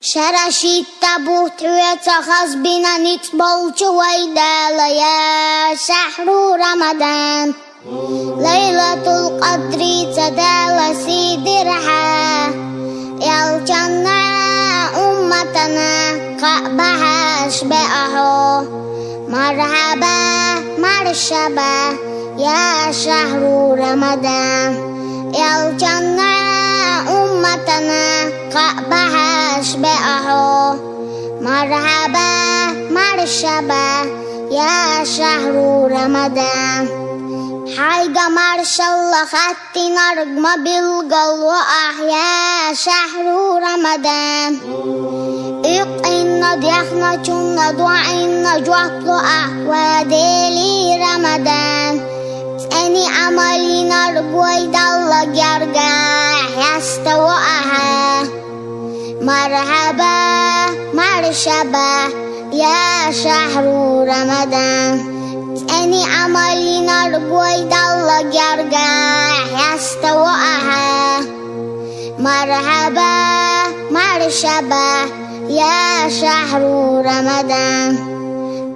شرشيت تبوت ويتخذ بنا نتبوت ويدال يا شهر رمضان ليلة القدر تدال سيدرها يا الجنة أمتنا قأبها أشباهه مرحبا مرحبا يا شهر رمضان يا الجنة أمتنا قأبها أشباهه مرحبا مرحبا يا شهر رمضان حاجة ما شاء الله خدتنا رجمة بالقلوة يا شهر رمضان إقنا ضيحنا جنة دعينا جوحلو وديلي رمضان تاني عملينا رجوي دالله جرجع يستوأها مرحبا مرحبا يا شهر رمضان تاني عملينا رجوي دالله جرجع يستوأها مرحبا مرحبا يا شهر رمضان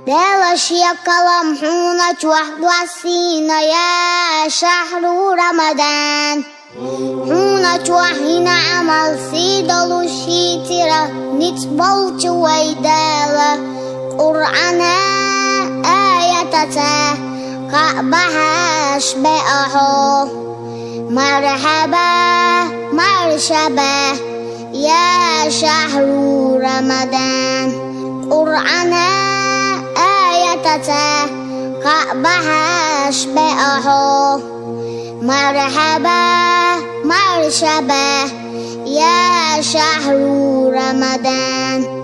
دلش يا كلام حونة وحد وسينا يا شهر رمضان حونة وحينا عمل سيدلو شيترا نتبوت ويدالا قرآنا آياتتا قأبها أشباهه مرحبا مرحبا يا شهر رمضان قرآنا آياتتا قأبها أشباهه مرحبا مرحبا يا شهر رمضان